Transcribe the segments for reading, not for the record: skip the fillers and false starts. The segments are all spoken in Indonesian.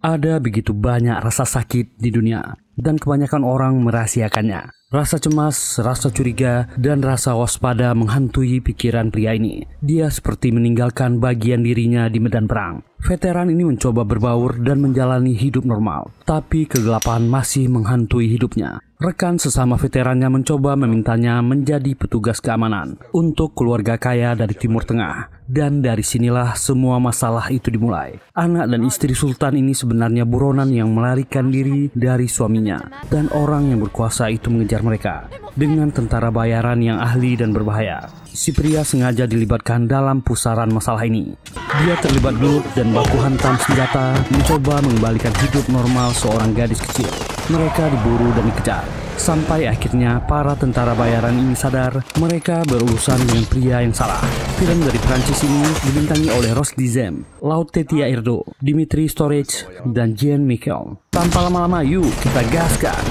Ada begitu banyak rasa sakit di dunia, dan kebanyakan orang merahasiakannya. Rasa cemas, rasa curiga, dan rasa waspada menghantui pikiran pria ini. Dia seperti meninggalkan bagian dirinya di medan perang. Veteran ini mencoba berbaur dan menjalani hidup normal, tapi kegelapan masih menghantui hidupnya. Rekan sesama veterannya mencoba memintanya menjadi petugas keamanan untuk keluarga kaya dari Timur Tengah. Dan dari sinilah semua masalah itu dimulai. Anak dan istri Sultan ini sebenarnya buronan yang melarikan diri dari suaminya. Dan orang yang berkuasa itu mengejar mereka dengan tentara bayaran yang ahli dan berbahaya. Si pria sengaja dilibatkan dalam pusaran masalah ini. Dia terlibat gelut dan baku hantam senjata, mencoba mengembalikan hidup normal seorang gadis kecil. Mereka diburu dan dikejar, sampai akhirnya para tentara bayaran ini sadar mereka berurusan dengan pria yang salah. Film dari Prancis ini dibintangi oleh Ross Dizem, Laetitia Erdo, Dimitri Storage, dan Jean Michel. Tanpa lama-lama, yuk kita gaskan!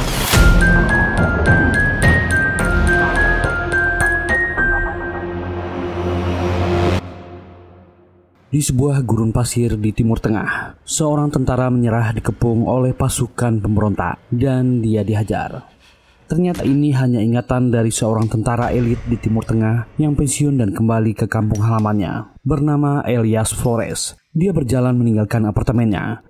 Di sebuah gurun pasir di Timur Tengah, seorang tentara menyerah dikepung oleh pasukan pemberontak dan dia dihajar. Ternyata ini hanya ingatan dari seorang tentara elit di Timur Tengah yang pensiun dan kembali ke kampung halamannya, bernama Elias Flores. Dia berjalan meninggalkan apartemennya.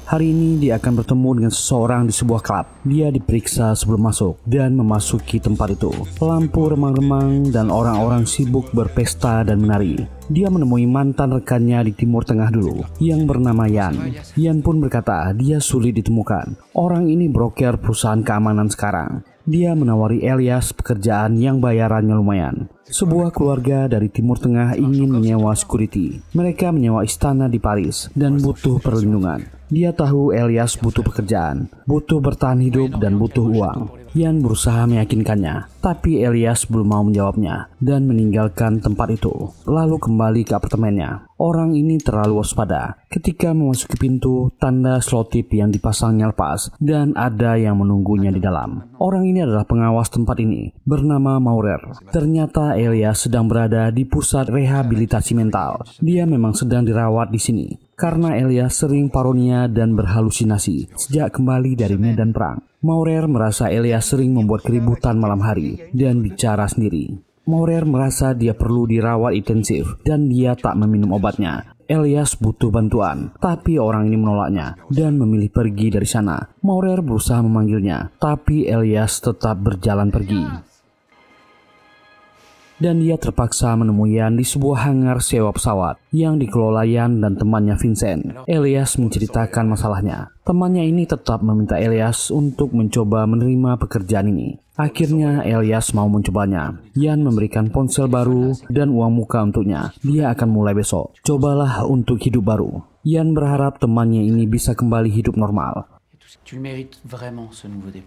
Hari ini dia akan bertemu dengan seseorang di sebuah klub. Dia diperiksa sebelum masuk dan memasuki tempat itu. Lampu remang-remang dan orang-orang sibuk berpesta dan menari. Dia menemui mantan rekannya di Timur Tengah dulu yang bernama Yan. Yan pun berkata dia sulit ditemukan. Orang ini broker perusahaan keamanan sekarang. Dia menawari Elias pekerjaan yang bayarannya lumayan. Sebuah keluarga dari Timur Tengah ingin menyewa security. Mereka menyewa istana di Paris dan butuh perlindungan. Dia tahu Elias butuh pekerjaan, butuh bertahan hidup dan butuh uang. Yan berusaha meyakinkannya, tapi Elias belum mau menjawabnya dan meninggalkan tempat itu, lalu kembali ke apartemennya. Orang ini terlalu waspada. Ketika memasuki pintu, tanda selotip yang dipasangnya lepas dan ada yang menunggunya di dalam. Orang ini adalah pengawas tempat ini, bernama Maurer. Ternyata Elias sedang berada di pusat rehabilitasi mental. Dia memang sedang dirawat di sini karena Elias sering paronia dan berhalusinasi sejak kembali dari medan perang. Maurer merasa Elias sering membuat keributan malam hari dan bicara sendiri. Maurer merasa dia perlu dirawat intensif dan dia tak meminum obatnya. Elias butuh bantuan, tapi orang ini menolaknya dan memilih pergi dari sana. Maurer berusaha memanggilnya, tapi Elias tetap berjalan pergi. Dan dia terpaksa menemui Yan di sebuah hangar sewa pesawat yang dikelola Yan dan temannya Vincent. Elias menceritakan masalahnya. Temannya ini tetap meminta Elias untuk mencoba menerima pekerjaan ini. Akhirnya Elias mau mencobanya. Yan memberikan ponsel baru dan uang muka untuknya. Dia akan mulai besok. Cobalah untuk hidup baru. Yan berharap temannya ini bisa kembali hidup normal.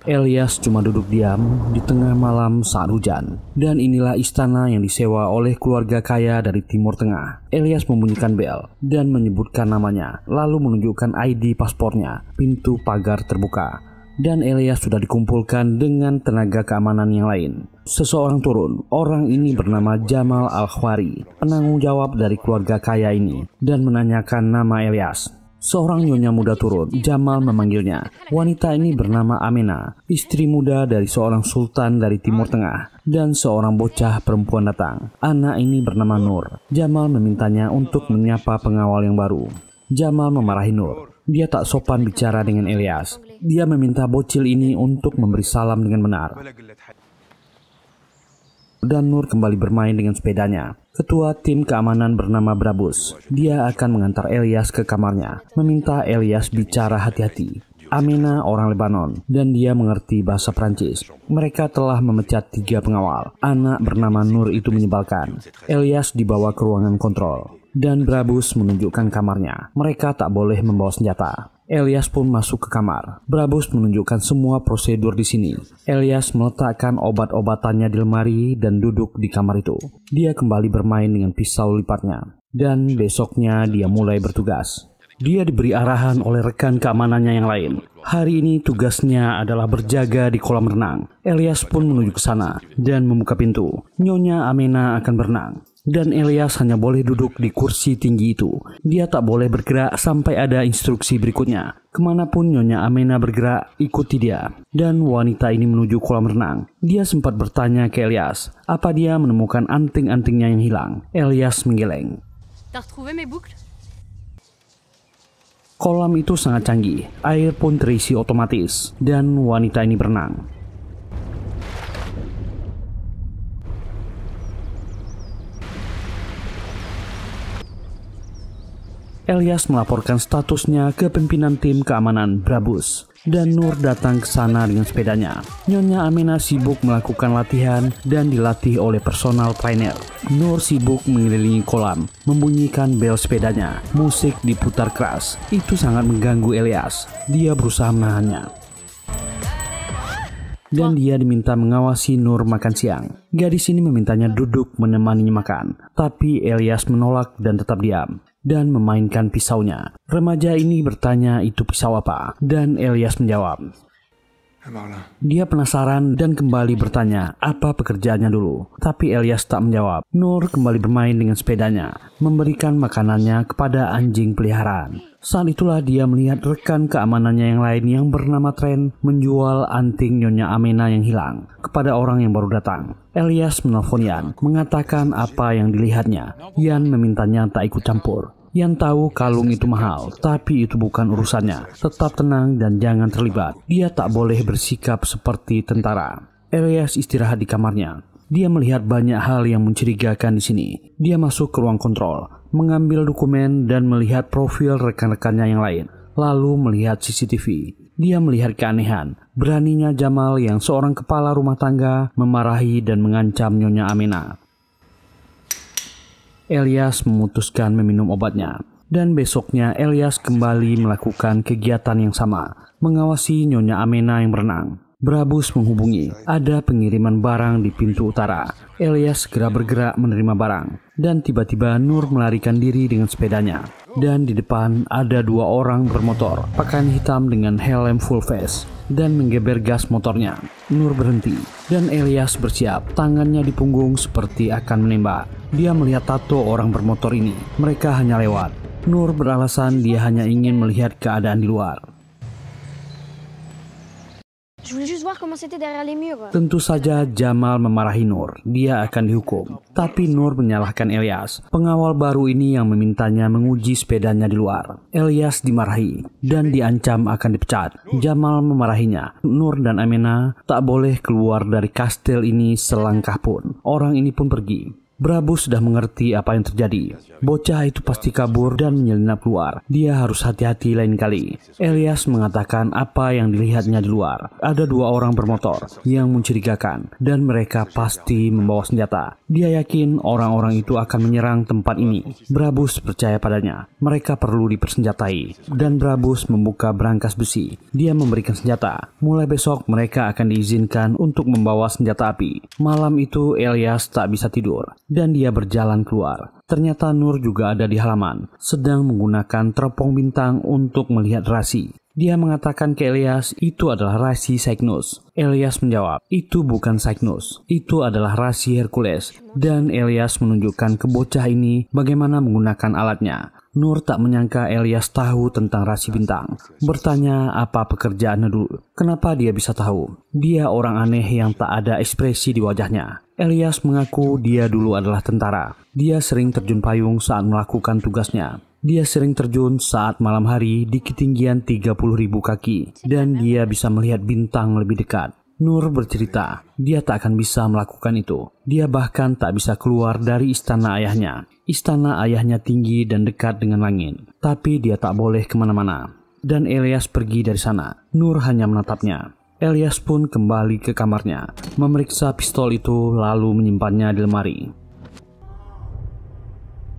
Elias cuma duduk diam di tengah malam saat hujan. Dan inilah istana yang disewa oleh keluarga kaya dari Timur Tengah. Elias membunyikan bel dan menyebutkan namanya, lalu menunjukkan ID paspornya. Pintu pagar terbuka dan Elias sudah dikumpulkan dengan tenaga keamanan yang lain. Seseorang turun. Orang ini bernama Jamal Al-Khwari, penanggung jawab dari keluarga kaya ini, dan menanyakan nama Elias. Seorang nyonya muda turun. Jamal memanggilnya. Wanita ini bernama Amena, istri muda dari seorang sultan dari Timur Tengah, dan seorang bocah perempuan datang. Anak ini bernama Nur. Jamal memintanya untuk menyapa pengawal yang baru. Jamal memarahi Nur. Dia tak sopan bicara dengan Elias. Dia meminta bocil ini untuk memberi salam dengan benar. Dan Nur kembali bermain dengan sepedanya. Ketua tim keamanan bernama Brabus. Dia akan mengantar Elias ke kamarnya, meminta Elias bicara hati-hati. Amena orang Lebanon, dan dia mengerti bahasa Prancis. Mereka telah memecat 3 pengawal. Anak bernama Nur itu menyebalkan. Elias dibawa ke ruangan kontrol, dan Brabus menunjukkan kamarnya. Mereka tak boleh membawa senjata. Elias pun masuk ke kamar. Brabus menunjukkan semua prosedur di sini. Elias meletakkan obat-obatannya di lemari dan duduk di kamar itu. Dia kembali bermain dengan pisau lipatnya. Dan besoknya dia mulai bertugas. Dia diberi arahan oleh rekan keamanannya yang lain. Hari ini tugasnya adalah berjaga di kolam renang. Elias pun menuju ke sana dan membuka pintu. Nyonya Amena akan berenang. Dan Elias hanya boleh duduk di kursi tinggi itu. Dia tak boleh bergerak sampai ada instruksi berikutnya. Kemanapun Nyonya Amena bergerak, ikuti dia. Dan wanita ini menuju kolam renang. Dia sempat bertanya ke Elias, apa dia menemukan anting-antingnya yang hilang. Elias menggeleng. Kolam itu sangat canggih, air pun terisi otomatis, dan wanita ini berenang. Elias melaporkan statusnya ke pimpinan tim keamanan Brabus, dan Nur datang ke sana dengan sepedanya. Nyonya Amena sibuk melakukan latihan dan dilatih oleh personal trainer. Nur sibuk mengelilingi kolam, membunyikan bel sepedanya. Musik diputar keras. Itu sangat mengganggu Elias. Dia berusaha menahannya. Dan dia diminta mengawasi Nur makan siang. Gadis ini memintanya duduk menemaninya makan, tapi Elias menolak dan tetap diam dan memainkan pisaunya. Remaja ini bertanya itu pisau apa, dan Elias menjawab. Dia penasaran dan kembali bertanya apa pekerjaannya dulu, tapi Elias tak menjawab. Nur kembali bermain dengan sepedanya, memberikan makanannya kepada anjing peliharaan. Saat itulah dia melihat rekan keamanannya yang lain yang bernama Tren menjual anting Nyonya Amena yang hilang kepada orang yang baru datang. Elias menelpon Yan, mengatakan apa yang dilihatnya. Yan memintanya tak ikut campur. Yan tahu kalung itu mahal, tapi itu bukan urusannya. Tetap tenang dan jangan terlibat. Dia tak boleh bersikap seperti tentara. Elias istirahat di kamarnya. Dia melihat banyak hal yang mencurigakan di sini. Dia masuk ke ruang kontrol, mengambil dokumen dan melihat profil rekan-rekannya yang lain. Lalu melihat CCTV. Dia melihat keanehan. Beraninya Jamal yang seorang kepala rumah tangga memarahi dan mengancam Nyonya Amena. Elias memutuskan meminum obatnya. Dan besoknya Elias kembali melakukan kegiatan yang sama, mengawasi Nyonya Amena yang berenang. Brabus menghubungi, ada pengiriman barang di pintu utara. Elias segera bergerak menerima barang, dan tiba-tiba Nur melarikan diri dengan sepedanya. Dan di depan ada dua orang bermotor, pakaian hitam dengan helm full face, dan menggeber gas motornya. Nur berhenti, dan Elias bersiap, tangannya di punggung seperti akan menembak. Dia melihat tato orang bermotor ini, mereka hanya lewat. Nur beralasan dia hanya ingin melihat keadaan di luar. Tentu saja Jamal memarahi Nur, dia akan dihukum. Tapi Nur menyalahkan Elias, pengawal baru ini yang memintanya menguji sepedanya di luar. Elias dimarahi dan diancam akan dipecat. Jamal memarahinya. Nur dan Amena tak boleh keluar dari kastil ini selangkah pun. Orang ini pun pergi. Brabus sudah mengerti apa yang terjadi. Bocah itu pasti kabur dan menyelinap keluar. Dia harus hati-hati lain kali. Elias mengatakan apa yang dilihatnya di luar. Ada dua orang bermotor yang mencurigakan dan mereka pasti membawa senjata. Dia yakin orang-orang itu akan menyerang tempat ini. Brabus percaya padanya. Mereka perlu dipersenjatai. Dan Brabus membuka brankas besi. Dia memberikan senjata. Mulai besok mereka akan diizinkan untuk membawa senjata api. Malam itu Elias tak bisa tidur. Dan dia berjalan keluar. Ternyata Nur juga ada di halaman, sedang menggunakan teropong bintang untuk melihat rasi. Dia mengatakan ke Elias, itu adalah rasi Cygnus. Elias menjawab, itu bukan Cygnus, itu adalah rasi Hercules. Dan Elias menunjukkan ke bocah ini bagaimana menggunakan alatnya. Nur tak menyangka Elias tahu tentang rasi bintang. Bertanya apa pekerjaannya dulu. Kenapa dia bisa tahu? Dia orang aneh yang tak ada ekspresi di wajahnya. Elias mengaku dia dulu adalah tentara. Dia sering terjun payung saat melakukan tugasnya. Dia sering terjun saat malam hari di ketinggian 30.000 kaki. Dan dia bisa melihat bintang lebih dekat. Nur bercerita, dia tak akan bisa melakukan itu. Dia bahkan tak bisa keluar dari istana ayahnya. Istana ayahnya tinggi dan dekat dengan langit. Tapi dia tak boleh kemana-mana. Dan Elias pergi dari sana. Nur hanya menatapnya. Elias pun kembali ke kamarnya, memeriksa pistol itu lalu menyimpannya di lemari.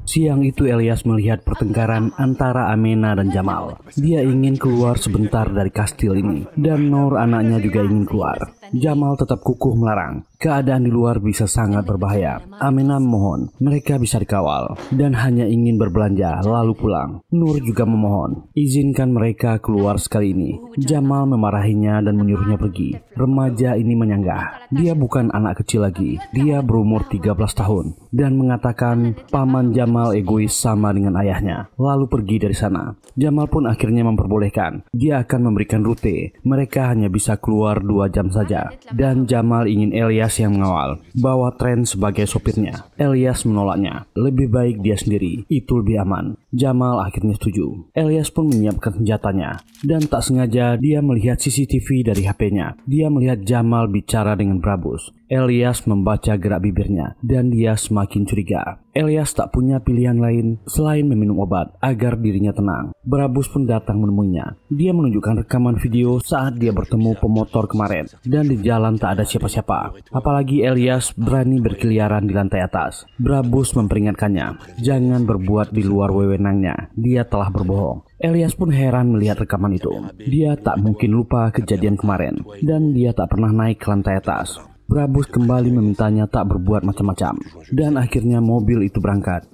Siang itu Elias melihat pertengkaran antara Amena dan Jamal. Dia ingin keluar sebentar dari kastil ini, dan Nur anaknya juga ingin keluar. Jamal tetap kukuh melarang. Keadaan di luar bisa sangat berbahaya. Amena memohon mereka bisa dikawal dan hanya ingin berbelanja lalu pulang. Nur juga memohon, izinkan mereka keluar sekali ini. Jamal memarahinya dan menyuruhnya pergi. Remaja ini menyanggah. Dia bukan anak kecil lagi. Dia berumur 13 tahun dan mengatakan paman Jamal egois sama dengan ayahnya. Lalu pergi dari sana. Jamal pun akhirnya memperbolehkan. Dia akan memberikan rute. Mereka hanya bisa keluar 2 jam saja. Dan Jamal ingin Elias yang mengawal, bawa Trent sebagai sopirnya. Elias menolaknya. Lebih baik dia sendiri, itu lebih aman. Jamal akhirnya setuju. Elias pun menyiapkan senjatanya. Dan tak sengaja dia melihat CCTV dari HP-nya. Dia melihat Jamal bicara dengan Brabus. Elias membaca gerak bibirnya dan dia semakin curiga. Elias tak punya pilihan lain selain meminum obat agar dirinya tenang. Brabus pun datang menemuinya. Dia menunjukkan rekaman video saat dia bertemu pemotor kemarin dan di jalan tak ada siapa-siapa. Apalagi Elias berani berkeliaran di lantai atas. Brabus memperingatkannya, jangan berbuat di luar wewenangnya. Dia telah berbohong. Elias pun heran melihat rekaman itu. Dia tak mungkin lupa kejadian kemarin dan dia tak pernah naik ke lantai atas. Brabus kembali memintanya tak berbuat macam-macam dan akhirnya mobil itu berangkat.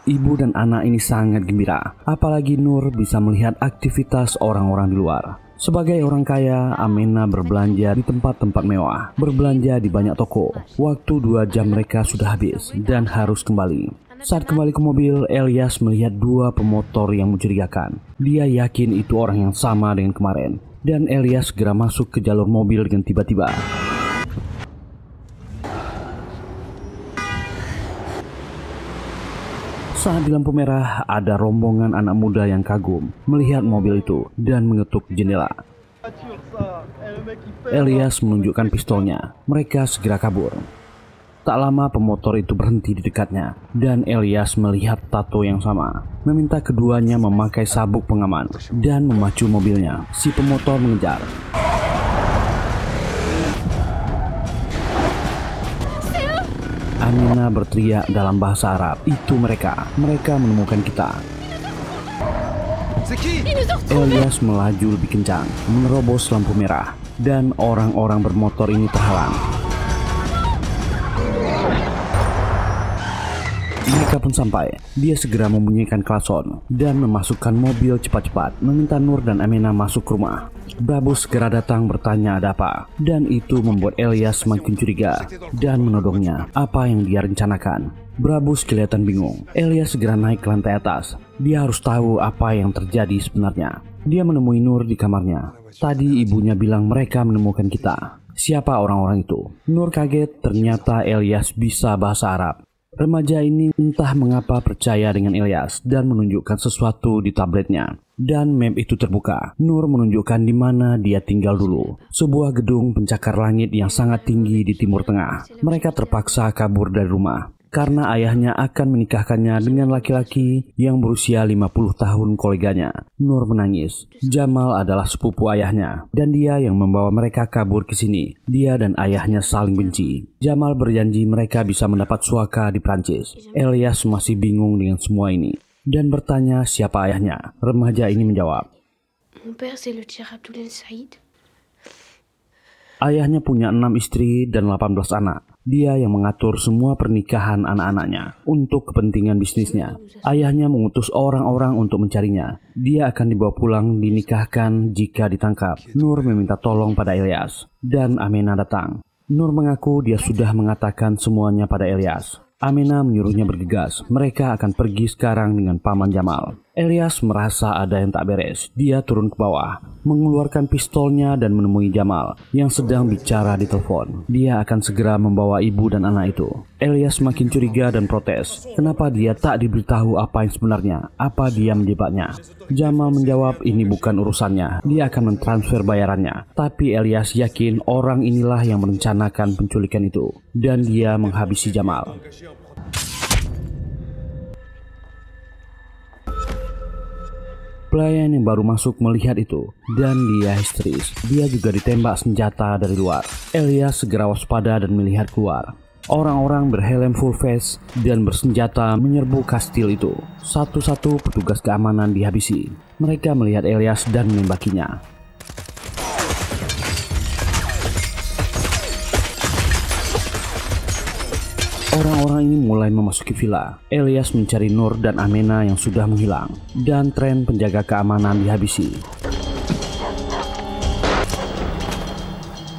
Ibu dan anak ini sangat gembira, apalagi Nur bisa melihat aktivitas orang-orang di luar. Sebagai orang kaya, Amena berbelanja di tempat-tempat mewah, berbelanja di banyak toko. Waktu 2 jam mereka sudah habis dan harus kembali. Saat kembali ke mobil, Elias melihat 2 pemotor yang mencurigakan. Dia yakin itu orang yang sama dengan kemarin. Dan Elias segera masuk ke jalur mobil dengan tiba-tiba. Saat di lampu merah, ada rombongan anak muda yang kagum melihat mobil itu dan mengetuk jendela. Elias menunjukkan pistolnya. Mereka segera kabur. Tak lama pemotor itu berhenti di dekatnya dan Elias melihat tato yang sama. Meminta keduanya memakai sabuk pengaman dan memacu mobilnya. Si pemotor mengejar. Amina berteriak dalam bahasa Arab, itu mereka. Mereka menemukan kita. Elias melaju lebih kencang, menerobos lampu merah dan orang-orang bermotor ini terhalang. Mereka pun sampai. Dia segera membunyikan klakson dan memasukkan mobil cepat-cepat, meminta Nur dan Amina masuk ke rumah. Brabus segera datang bertanya ada apa, dan itu membuat Elias semakin curiga dan menodongnya apa yang dia rencanakan. Brabus kelihatan bingung. Elias segera naik ke lantai atas. Dia harus tahu apa yang terjadi sebenarnya. Dia menemui Nur di kamarnya. Tadi ibunya bilang mereka menemukan kita. Siapa orang-orang itu? Nur kaget, ternyata Elias bisa bahasa Arab. Remaja ini entah mengapa percaya dengan Elias dan menunjukkan sesuatu di tabletnya. Dan map itu terbuka. Nur menunjukkan di mana dia tinggal dulu. Sebuah gedung pencakar langit yang sangat tinggi di Timur Tengah. Mereka terpaksa kabur dari rumah karena ayahnya akan menikahkannya dengan laki-laki yang berusia 50 tahun koleganya. Nur menangis. Jamal adalah sepupu ayahnya dan dia yang membawa mereka kabur ke sini. Dia dan ayahnya saling benci. Jamal berjanji mereka bisa mendapat suaka di Prancis. Elias masih bingung dengan semua ini dan bertanya siapa ayahnya. Remaja ini menjawab, Mon père c'est le tir Abdoulaye Saïd. Ayahnya punya 6 istri dan 18 anak. Dia yang mengatur semua pernikahan anak-anaknya untuk kepentingan bisnisnya. Ayahnya mengutus orang-orang untuk mencarinya. Dia akan dibawa pulang dinikahkan jika ditangkap. Nur meminta tolong pada Elias dan Amena datang. Nur mengaku dia sudah mengatakan semuanya pada Elias. Amena menyuruhnya bergegas. Mereka akan pergi sekarang dengan paman Jamal. Elias merasa ada yang tak beres. Dia turun ke bawah, mengeluarkan pistolnya dan menemui Jamal yang sedang bicara di telepon. Dia akan segera membawa ibu dan anak itu. Elias makin curiga dan protes. Kenapa dia tak diberitahu apa yang sebenarnya? Apa dia menjebaknya? Jamal menjawab ini bukan urusannya. Dia akan mentransfer bayarannya. Tapi Elias yakin orang inilah yang merencanakan penculikan itu. Dan dia menghabisi Jamal. Pelayan yang baru masuk melihat itu dan dia histeris. Dia juga ditembak senjata dari luar. Elias segera waspada dan melihat keluar. Orang-orang berhelm full face dan bersenjata menyerbu kastil itu. Satu-satu petugas keamanan dihabisi. Mereka melihat Elias dan menembakinya. Orang-orang ini mulai memasuki villa. Elias mencari Nur dan Amena yang sudah menghilang, dan tren penjaga keamanan dihabisi.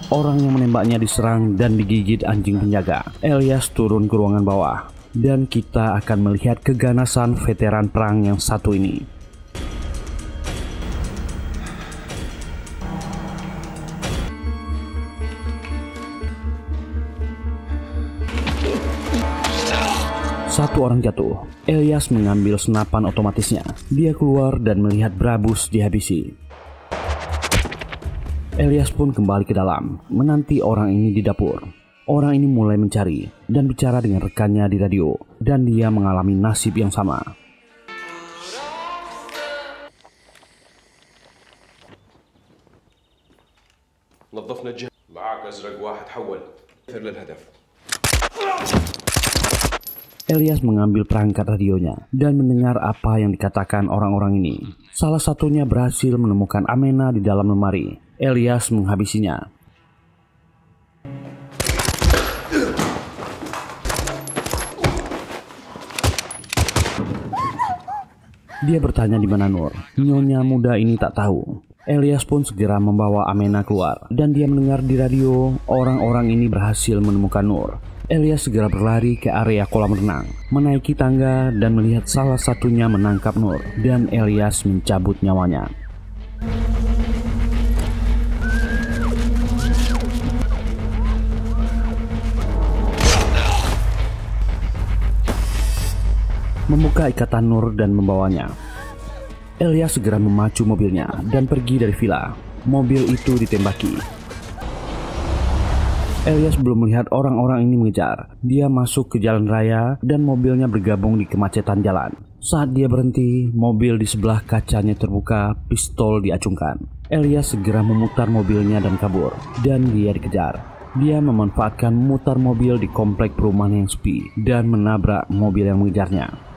Orang yang menembaknya diserang dan digigit anjing penjaga. Elias turun ke ruangan bawah, dan kita akan melihat keganasan veteran perang yang satu ini. Satu orang jatuh. Elias mengambil senapan otomatisnya. Dia keluar dan melihat Brabus dihabisi. Elias pun kembali ke dalam, menanti orang ini di dapur. Orang ini mulai mencari dan bicara dengan rekannya di radio, dan dia mengalami nasib yang sama. نظفنا الجهاز معاك ازرق واحد حول للهدف. Elias mengambil perangkat radionya dan mendengar apa yang dikatakan orang-orang ini. Salah satunya berhasil menemukan Amena di dalam lemari. Elias menghabisinya. Dia bertanya di mana Nur. Nyonya muda ini tak tahu. Elias pun segera membawa Amena keluar, dan dia mendengar di radio orang-orang ini berhasil menemukan Nur. Elias segera berlari ke area kolam renang, menaiki tangga dan melihat salah satunya menangkap Nur, dan Elias mencabut nyawanya. Membuka ikatan Nur dan membawanya. Elias segera memacu mobilnya dan pergi dari villa. Mobil itu ditembaki. Elias belum melihat orang-orang ini mengejar. Dia masuk ke jalan raya dan mobilnya bergabung di kemacetan jalan. Saat dia berhenti, mobil di sebelah kacanya terbuka, pistol diacungkan. Elias segera memutar mobilnya dan kabur, dan dia dikejar. Dia memanfaatkan memutar mobil di komplek perumahan yang sepi dan menabrak mobil yang mengejarnya.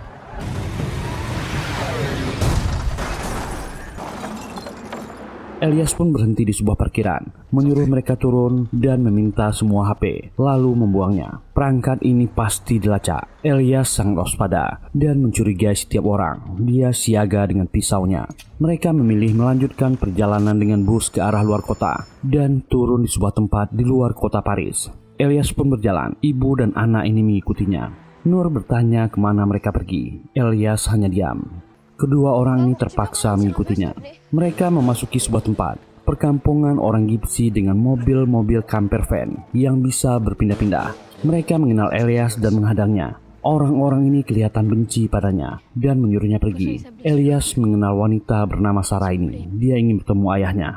Elias pun berhenti di sebuah parkiran, menyuruh mereka turun dan meminta semua HP, lalu membuangnya. Perangkat ini pasti dilacak. Elias sangat waspada dan mencurigai setiap orang. Dia siaga dengan pisaunya. Mereka memilih melanjutkan perjalanan dengan bus ke arah luar kota dan turun di sebuah tempat di luar kota Paris. Elias pun berjalan. Ibu dan anak ini mengikutinya. Nur bertanya kemana mereka pergi. Elias hanya diam. Kedua orang ini terpaksa mengikutinya. Mereka memasuki sebuah tempat, perkampungan orang Gipsi dengan mobil-mobil camper van yang bisa berpindah-pindah. Mereka mengenal Elias dan menghadangnya. Orang-orang ini kelihatan benci padanya dan menyuruhnya pergi. Elias mengenal wanita bernama Sarah ini. Dia ingin bertemu ayahnya.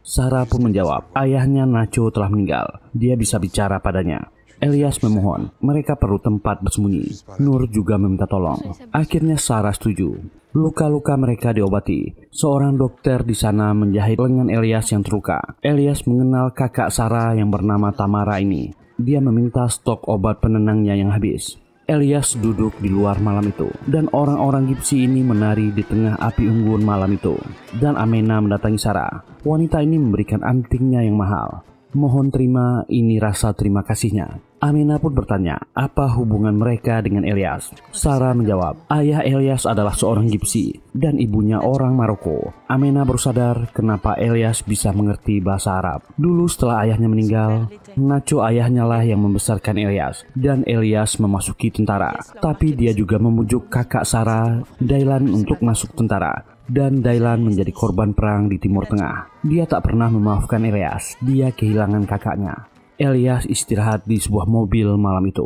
Sarah pun menjawab, ayahnya Nacho telah meninggal. Dia bisa bicara padanya. Elias memohon, mereka perlu tempat bersembunyi. Nur juga meminta tolong. Akhirnya Sarah setuju. Luka-luka mereka diobati. Seorang dokter di sana menjahit lengan Elias yang terluka. Elias mengenal kakak Sarah yang bernama Tamara ini. Dia meminta stok obat penenangnya yang habis. Elias duduk di luar malam itu, dan orang-orang Gipsi ini menari di tengah api unggun malam itu. Dan Amena mendatangi Sarah. Wanita ini memberikan antingnya yang mahal. Mohon terima, ini rasa terima kasihnya. Amena pun bertanya, apa hubungan mereka dengan Elias? Sarah menjawab, ayah Elias adalah seorang Gipsi dan ibunya orang Maroko. Amena baru sadar kenapa Elias bisa mengerti bahasa Arab. Dulu setelah ayahnya meninggal, Nacho ayahnya lah yang membesarkan Elias, dan Elias memasuki tentara. Tapi dia juga memujuk kakak Sarah, Dailan, untuk masuk tentara. Dan Dailan menjadi korban perang di Timur Tengah. Dia tak pernah memaafkan Elias. Dia kehilangan kakaknya. Elias istirahat di sebuah mobil malam itu.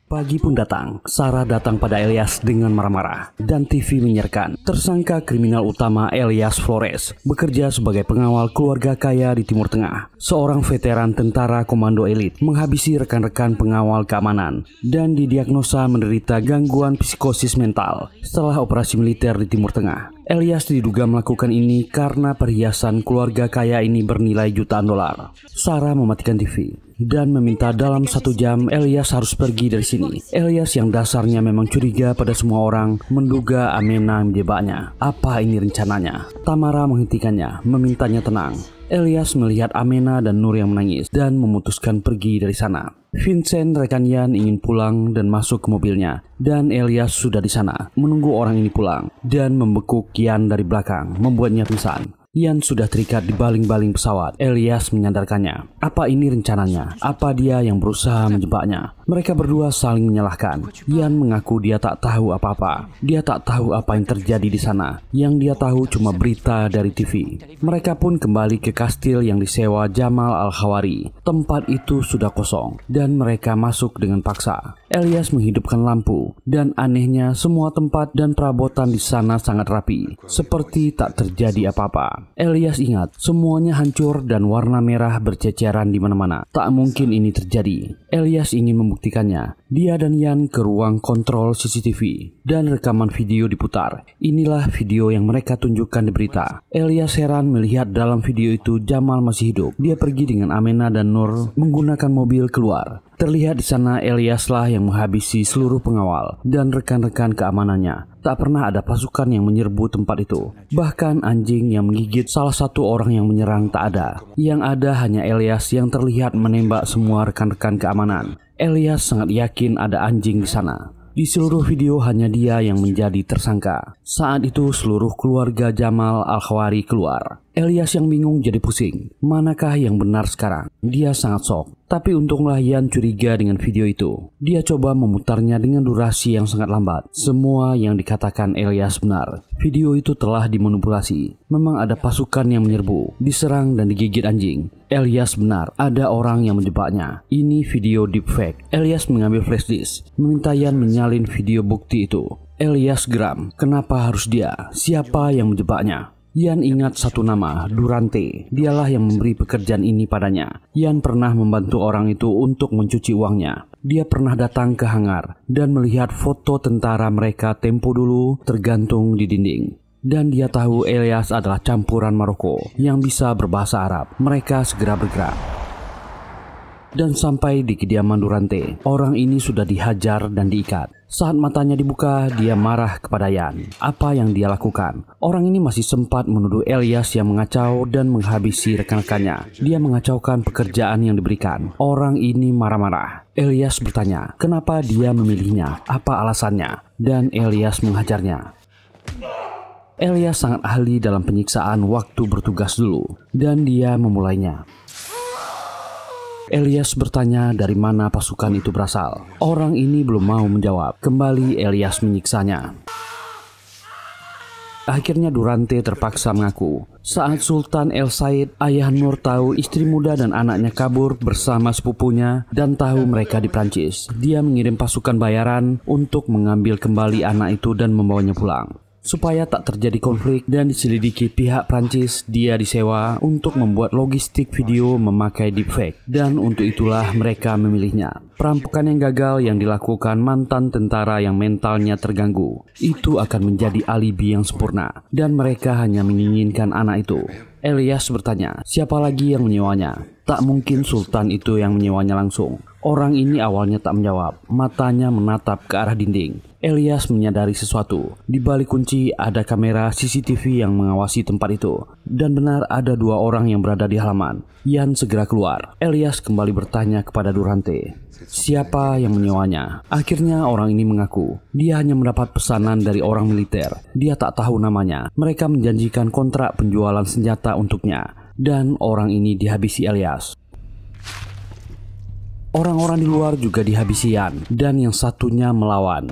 Pagi pun datang. Sarah datang pada Elias dengan marah-marah, dan TV menyiarkan tersangka kriminal utama Elias Flores bekerja sebagai pengawal keluarga kaya di Timur Tengah. Seorang veteran tentara komando elit menghabisi rekan-rekan pengawal keamanan dan didiagnosa menderita gangguan psikosis mental setelah operasi militer di Timur Tengah. Elias diduga melakukan ini karena perhiasan keluarga kaya ini bernilai jutaan dolar. Sarah mematikan TV dan meminta dalam 1 jam Elias harus pergi dari sini. Elias yang dasarnya memang curiga pada semua orang menduga Amena menjebaknya. Apa ini rencananya? Tamara menghentikannya, memintanya tenang. Elias melihat Amena dan Nur yang menangis dan memutuskan pergi dari sana. Vincent rekan Yan ingin pulang dan masuk ke mobilnya, dan Elias sudah di sana menunggu orang ini pulang dan membekuk Yan dari belakang, membuatnya pingsan. Yan sudah terikat di baling-baling pesawat. Elias menyadarkannya. Apa ini rencananya? Apa dia yang berusaha menjebaknya? Mereka berdua saling menyalahkan. Yan mengaku dia tak tahu apa-apa. Dia tak tahu apa yang terjadi di sana. Yang dia tahu cuma berita dari TV. Mereka pun kembali ke kastil yang disewa Jamal Al-Khawari. Tempat itu sudah kosong dan mereka masuk dengan paksa. Elias menghidupkan lampu dan anehnya semua tempat dan perabotan di sana sangat rapi, seperti tak terjadi apa-apa. Elias ingat semuanya hancur dan warna merah berceceran di mana-mana. Tak mungkin ini terjadi. Elias ingin membuktikannya. Dia dan Yan ke ruang kontrol CCTV dan rekaman video diputar. Inilah video yang mereka tunjukkan di berita. Elias heran melihat dalam video itu Jamal masih hidup. Dia pergi dengan Amena dan Nur menggunakan mobil keluar. Terlihat di sana Eliaslah yang menghabisi seluruh pengawal dan rekan-rekan keamanannya. Tak pernah ada pasukan yang menyerbu tempat itu. Bahkan anjing yang menggigit salah satu orang yang menyerang tak ada. Yang ada hanya Elias yang terlihat menembak semua rekan-rekan keamanan. Elias sangat yakin ada anjing di sana. Di seluruh video hanya dia yang menjadi tersangka. Saat itu seluruh keluarga Jamal Al-Khawari keluar. Elias yang bingung jadi pusing. Manakah yang benar sekarang? Dia sangat shock. Tapi untunglah Yan curiga dengan video itu. Dia coba memutarnya dengan durasi yang sangat lambat. Semua yang dikatakan Elias benar. Video itu telah dimanipulasi. Memang ada pasukan yang menyerbu, diserang dan digigit anjing. Elias benar, ada orang yang menjebaknya. Ini video deepfake. Elias mengambil flash disk, meminta Yan menyalin video bukti itu. Elias geram. Kenapa harus dia? Siapa yang menjebaknya? Yan ingat satu nama, Durante. Dialah yang memberi pekerjaan ini padanya. Yan pernah membantu orang itu untuk mencuci uangnya. Dia pernah datang ke hangar dan melihat foto tentara mereka tempo dulu tergantung di dinding. Dan dia tahu Elias adalah campuran Maroko yang bisa berbahasa Arab. Mereka segera bergerak. Dan sampai di kediaman Durante, orang ini sudah dihajar dan diikat. Saat matanya dibuka, dia marah kepada Yan. Apa yang dia lakukan? Orang ini masih sempat menuduh Elias yang mengacau dan menghabisi rekan-rekannya. Dia mengacaukan pekerjaan yang diberikan. Orang ini marah-marah. Elias bertanya, kenapa dia memilihnya? Apa alasannya? Dan Elias menghajarnya. Elias sangat ahli dalam penyiksaan waktu bertugas dulu, dan dia memulainya. Elias bertanya dari mana pasukan itu berasal. Orang ini belum mau menjawab. Kembali Elias menyiksanya. Akhirnya Durante terpaksa mengaku. Saat Sultan El Said, ayah Nur tahu istri muda dan anaknya kabur bersama sepupunya dan tahu mereka di Prancis. Dia mengirim pasukan bayaran untuk mengambil kembali anak itu dan membawanya pulang. Supaya tak terjadi konflik dan diselidiki pihak Prancis, dia disewa untuk membuat logistik video memakai deepfake. Dan untuk itulah mereka memilihnya. Perampokan yang gagal yang dilakukan mantan tentara yang mentalnya terganggu. Itu akan menjadi alibi yang sempurna. Dan mereka hanya menginginkan anak itu. Elias bertanya, siapa lagi yang menyewanya? Tak mungkin Sultan itu yang menyewanya langsung. Orang ini awalnya tak menjawab. Matanya menatap ke arah dinding. Elias menyadari sesuatu. Di balik kunci ada kamera CCTV yang mengawasi tempat itu. Dan benar ada dua orang yang berada di halaman. Yan segera keluar. Elias kembali bertanya kepada Durante, siapa yang menyewanya? Akhirnya orang ini mengaku. Dia hanya mendapat pesanan dari orang militer. Dia tak tahu namanya. Mereka menjanjikan kontrak penjualan senjata untuknya. Dan orang ini dihabisi Elias. Orang-orang di luar juga dihabisi Yan, dan yang satunya melawan.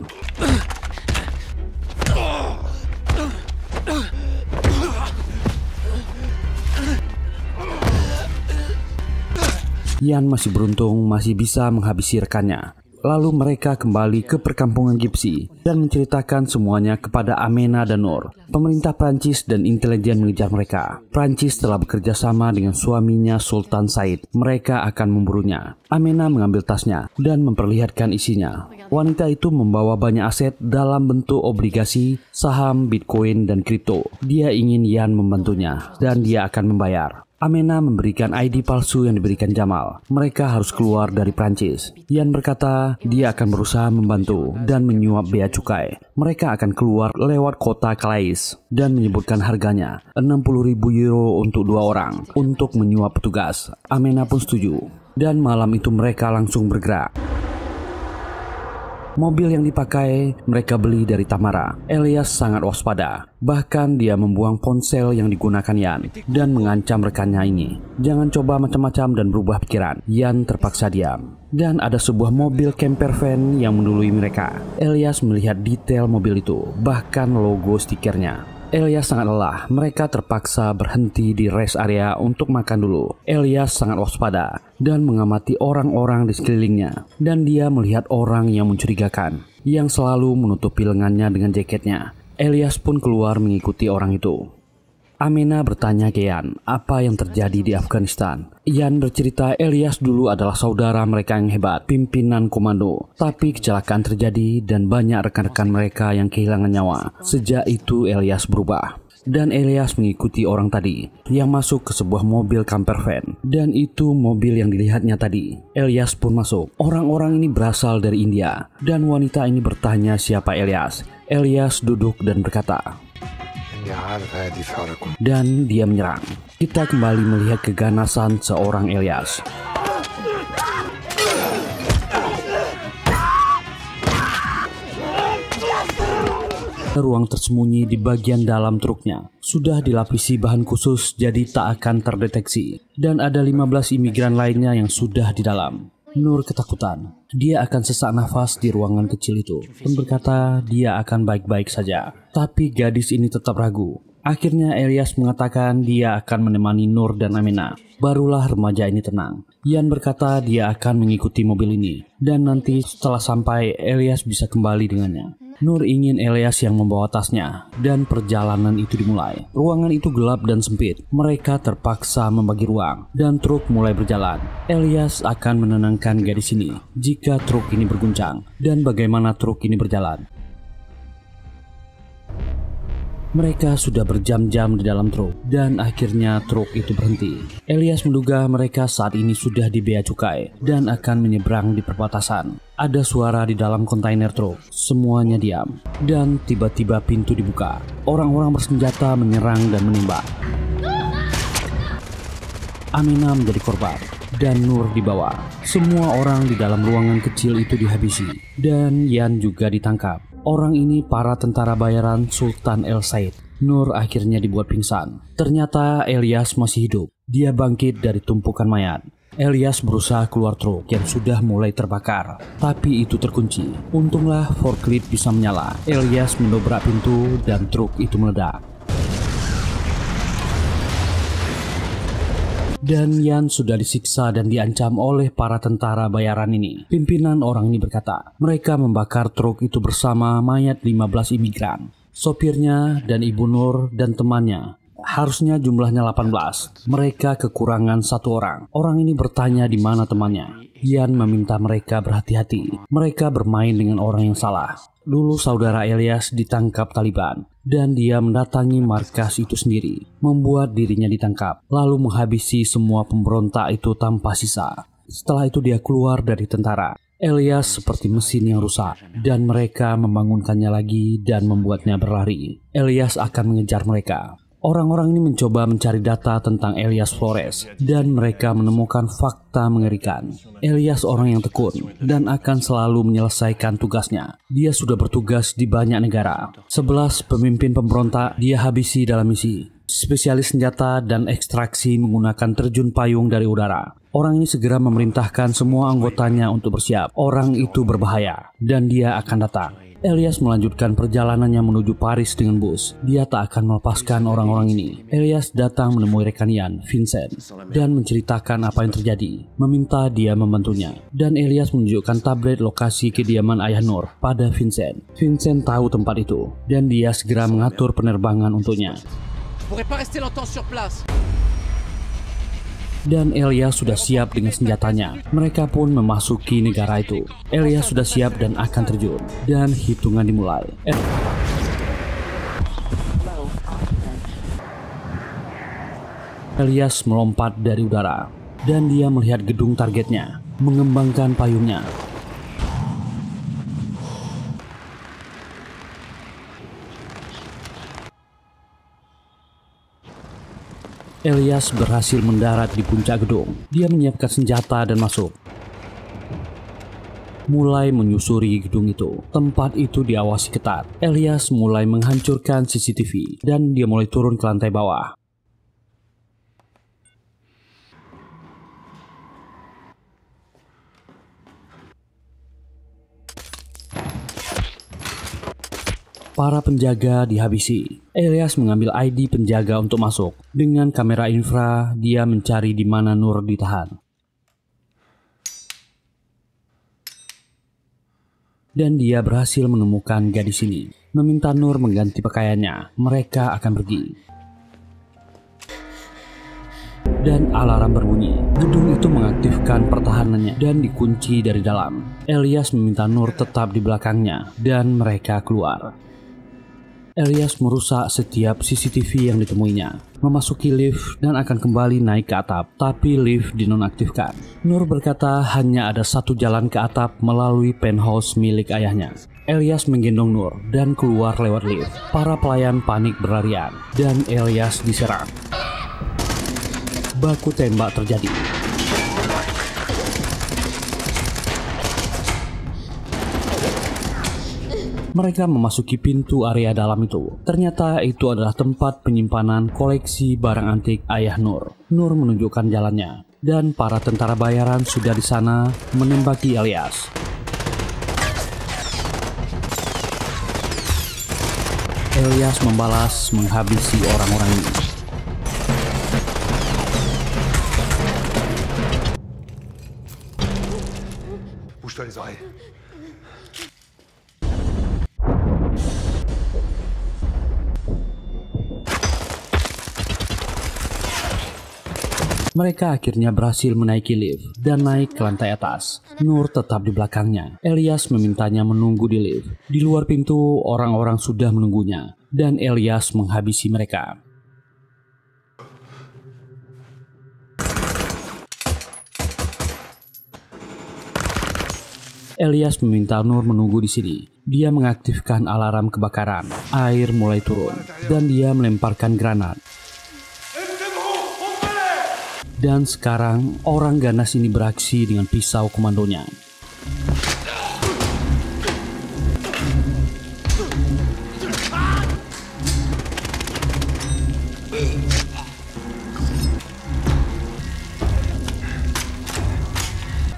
Yan masih beruntung masih bisa menghabisi rekannya. Lalu mereka kembali ke perkampungan Gipsy dan menceritakan semuanya kepada Amena dan Nur. Pemerintah Prancis dan intelijen mengejar mereka. Prancis telah bekerja sama dengan suaminya Sultan Said. Mereka akan memburunya. Amena mengambil tasnya dan memperlihatkan isinya. Wanita itu membawa banyak aset dalam bentuk obligasi, saham, bitcoin, dan kripto. Dia ingin Yan membantunya dan dia akan membayar. Amena memberikan ID palsu yang diberikan Jamal. Mereka harus keluar dari Prancis. Yan berkata dia akan berusaha membantu dan menyuap bea cukai. Mereka akan keluar lewat kota Calais dan menyebutkan harganya 60.000 euro untuk 2 orang untuk menyuap petugas. Amena pun setuju. Dan malam itu mereka langsung bergerak. Mobil yang dipakai mereka beli dari Tamara. Elias sangat waspada. Bahkan dia membuang ponsel yang digunakan Yan dan mengancam rekannya ini. Jangan coba macam-macam dan berubah pikiran. Yan terpaksa diam. Dan ada sebuah mobil camper van yang mendului mereka. Elias melihat detail mobil itu, bahkan logo stikernya. Elias sangat lelah. Mereka terpaksa berhenti di rest area untuk makan dulu. Elias sangat waspada dan mengamati orang-orang di sekelilingnya. Dan dia melihat orang yang mencurigakan, yang selalu menutupi lengannya dengan jaketnya. Elias pun keluar mengikuti orang itu. Amina bertanya ke Yan apa yang terjadi di Afghanistan. Yan bercerita Elias dulu adalah saudara mereka yang hebat, pimpinan komando. Tapi kecelakaan terjadi dan banyak rekan-rekan mereka yang kehilangan nyawa. Sejak itu Elias berubah. Dan Elias mengikuti orang tadi yang masuk ke sebuah mobil camper van. Dan itu mobil yang dilihatnya tadi. Elias pun masuk. Orang-orang ini berasal dari India. Dan wanita ini bertanya siapa Elias. Elias duduk dan berkata, dan dia menyerang. Kita kembali melihat keganasan seorang Elias. Ruang tersembunyi di bagian dalam truknya sudah dilapisi bahan khusus jadi tak akan terdeteksi. Dan ada 15 imigran lainnya yang sudah di dalam. Nur ketakutan. Dia akan sesak nafas di ruangan kecil itu dan berkata dia akan baik-baik saja. Tapi gadis ini tetap ragu. Akhirnya Elias mengatakan dia akan menemani Nur dan Amina. Barulah remaja ini tenang. Yan berkata dia akan mengikuti mobil ini. Dan nanti setelah sampai Elias bisa kembali dengannya. Nur ingin Elias yang membawa tasnya. Dan perjalanan itu dimulai. Ruangan itu gelap dan sempit. Mereka terpaksa membagi ruang. Dan truk mulai berjalan. Elias akan menenangkan gadis ini jika truk ini berguncang. Dan bagaimana truk ini berjalan. Mereka sudah berjam-jam di dalam truk dan akhirnya truk itu berhenti. Elias menduga mereka saat ini sudah di bea cukai dan akan menyeberang di perbatasan. Ada suara di dalam kontainer truk. Semuanya diam dan tiba-tiba pintu dibuka. Orang-orang bersenjata menyerang dan menembak. Amina menjadi korban dan Nur dibawa. Semua orang di dalam ruangan kecil itu dihabisi dan Yan juga ditangkap. Orang ini para tentara bayaran Sultan El Said. Nur akhirnya dibuat pingsan. Ternyata Elias masih hidup. Dia bangkit dari tumpukan mayat. Elias berusaha keluar truk yang sudah mulai terbakar. Tapi itu terkunci. Untunglah forklift bisa menyala. Elias mendobrak pintu dan truk itu meledak. Dan Yan sudah disiksa dan diancam oleh para tentara bayaran ini. Pimpinan orang ini berkata, mereka membakar truk itu bersama mayat 15 imigran. Sopirnya dan Ibu Nur dan temannya. Harusnya jumlahnya 18. Mereka kekurangan 1 orang. Orang ini bertanya di mana temannya. Yan meminta mereka berhati-hati. Mereka bermain dengan orang yang salah. Dulu saudara Elias ditangkap Taliban dan dia mendatangi markas itu sendiri, membuat dirinya ditangkap, lalu menghabisi semua pemberontak itu tanpa sisa. Setelah itu dia keluar dari tentara. Elias seperti mesin yang rusak dan mereka membangunkannya lagi dan membuatnya berlari. Elias akan mengejar mereka. Orang-orang ini mencoba mencari data tentang Elias Flores dan mereka menemukan fakta mengerikan. Elias orang yang tekun dan akan selalu menyelesaikan tugasnya. Dia sudah bertugas di banyak negara. 11 pemimpin pemberontak dia habisi dalam misi. Spesialis senjata dan ekstraksi menggunakan terjun payung dari udara. Orang ini segera memerintahkan semua anggotanya untuk bersiap. Orang itu berbahaya dan dia akan datang. Elias melanjutkan perjalanannya menuju Paris dengan bus. Dia tak akan melepaskan orang-orang ini. Elias datang menemui rekan Yan, Vincent, dan menceritakan apa yang terjadi, meminta dia membantunya. Dan Elias menunjukkan tablet lokasi kediaman ayah Nur pada Vincent. Vincent tahu tempat itu, dan dia segera mengatur penerbangan untuknya. Dan Elias sudah siap dengan senjatanya. Mereka pun memasuki negara itu. Elias sudah siap dan akan terjun. Dan hitungan dimulai. Elias melompat dari udara. Dan dia melihat gedung targetnya. Mengembangkan payungnya. Elias berhasil mendarat di puncak gedung. Dia menyiapkan senjata dan masuk. Mulai menyusuri gedung itu. Tempat itu diawasi ketat. Elias mulai menghancurkan CCTV dan dia mulai turun ke lantai bawah. Para penjaga dihabisi. Elias mengambil ID penjaga untuk masuk. Dengan kamera infra, dia mencari di mana Nur ditahan. Dan dia berhasil menemukan gadis ini. Meminta Nur mengganti pakaiannya. Mereka akan pergi. Dan alarm berbunyi. Gedung itu mengaktifkan pertahanannya dan dikunci dari dalam. Elias meminta Nur tetap di belakangnya dan mereka keluar. Elias merusak setiap CCTV yang ditemuinya, memasuki lift dan akan kembali naik ke atap, tapi lift dinonaktifkan. Nur berkata hanya ada satu jalan ke atap melalui penthouse milik ayahnya. Elias menggendong Nur dan keluar lewat lift. Para pelayan panik berlarian dan Elias diserang. Baku tembak terjadi. Mereka memasuki pintu area dalam itu. Ternyata itu adalah tempat penyimpanan koleksi barang antik ayah Nur. Nur menunjukkan jalannya, dan para tentara bayaran sudah di sana menembaki Elias. Elias membalas menghabisi orang-orang ini. Bouge-toi les oreilles. Mereka akhirnya berhasil menaiki lift dan naik ke lantai atas. Nur tetap di belakangnya. Elias memintanya menunggu di lift. Di luar pintu, orang-orang sudah menunggunya, dan Elias menghabisi mereka. Elias meminta Nur menunggu di sini. Dia mengaktifkan alarm kebakaran. Air mulai turun, dan dia melemparkan granat. Dan sekarang orang ganas ini beraksi dengan pisau komandonya.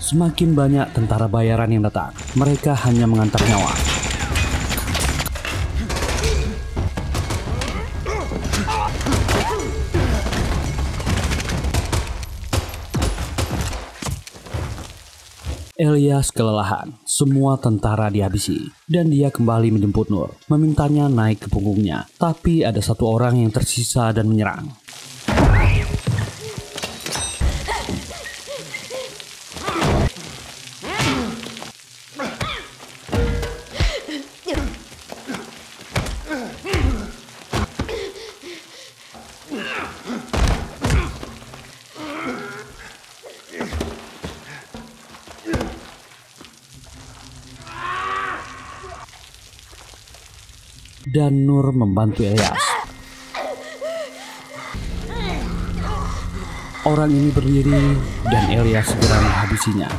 Semakin banyak tentara bayaran yang datang. Mereka hanya mengantar nyawa. Elias kelelahan, semua tentara dihabisi, dan dia kembali menjemput Nur, memintanya naik ke punggungnya. Tapi ada satu orang yang tersisa dan menyerang. Dan Nur membantu Elias. Orang ini berdiri dan Elias segera menghabisinya.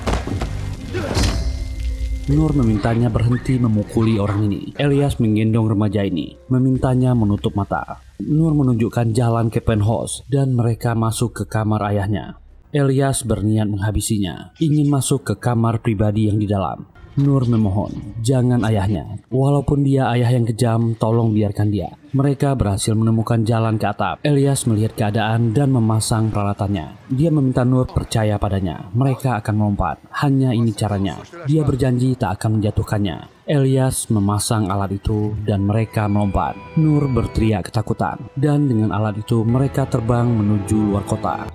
Nur memintanya berhenti memukuli orang ini. Elias menggendong remaja ini, memintanya menutup mata. Nur menunjukkan jalan ke penthouse dan mereka masuk ke kamar ayahnya. Elias berniat menghabisinya, ingin masuk ke kamar pribadi yang di dalam. Nur memohon, jangan ayahnya. Walaupun dia ayah yang kejam, tolong biarkan dia. Mereka berhasil menemukan jalan ke atap. Elias melihat keadaan dan memasang peralatannya. Dia meminta Nur percaya padanya. Mereka akan melompat. Hanya ini caranya. Dia berjanji tak akan menjatuhkannya. Elias memasang alat itu dan mereka melompat. Nur berteriak ketakutan. Dan dengan alat itu mereka terbang menuju luar kota.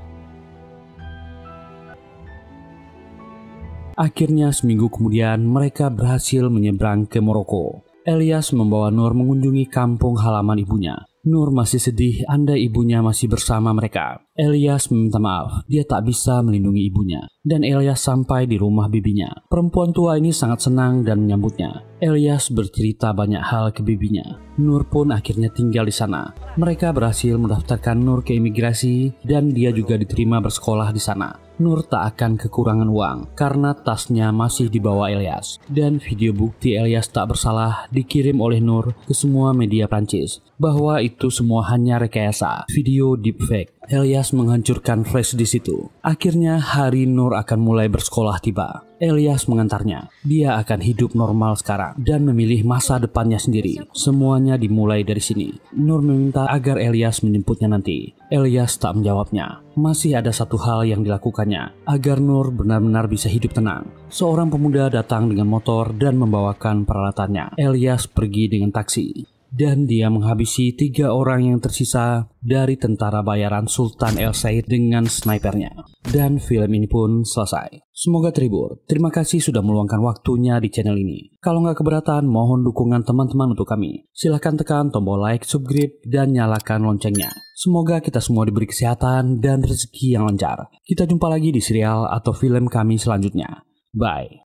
Akhirnya seminggu kemudian mereka berhasil menyeberang ke Maroko. Elias membawa Nur mengunjungi kampung halaman ibunya. Nur masih sedih andai ibunya masih bersama mereka. Elias meminta maaf, dia tak bisa melindungi ibunya. Dan Elias sampai di rumah bibinya. Perempuan tua ini sangat senang dan menyambutnya. Elias bercerita banyak hal ke bibinya. Nur pun akhirnya tinggal di sana. Mereka berhasil mendaftarkan Nur ke imigrasi dan dia juga diterima bersekolah di sana. Nur tak akan kekurangan uang karena tasnya masih dibawa Elias. Dan video bukti Elias tak bersalah dikirim oleh Nur ke semua media Prancis bahwa itu semua hanya rekayasa, video deepfake. Elias menghancurkan flash di situ. Akhirnya hari Nur akan mulai bersekolah tiba. Elias mengantarnya. Dia akan hidup normal sekarang dan memilih masa depannya sendiri. Semuanya dimulai dari sini. Nur meminta agar Elias menjemputnya nanti. Elias tak menjawabnya. Masih ada satu hal yang dilakukannya agar Nur benar-benar bisa hidup tenang. Seorang pemuda datang dengan motor dan membawakan peralatannya. Elias pergi dengan taksi. Dan dia menghabisi 3 orang yang tersisa dari tentara bayaran Sultan El Said dengan snipernya. Dan film ini pun selesai. Semoga terhibur. Terima kasih sudah meluangkan waktunya di channel ini. Kalau nggak keberatan, mohon dukungan teman-teman untuk kami. Silahkan tekan tombol like, subscribe, dan nyalakan loncengnya. Semoga kita semua diberi kesehatan dan rezeki yang lancar. Kita jumpa lagi di serial atau film kami selanjutnya. Bye.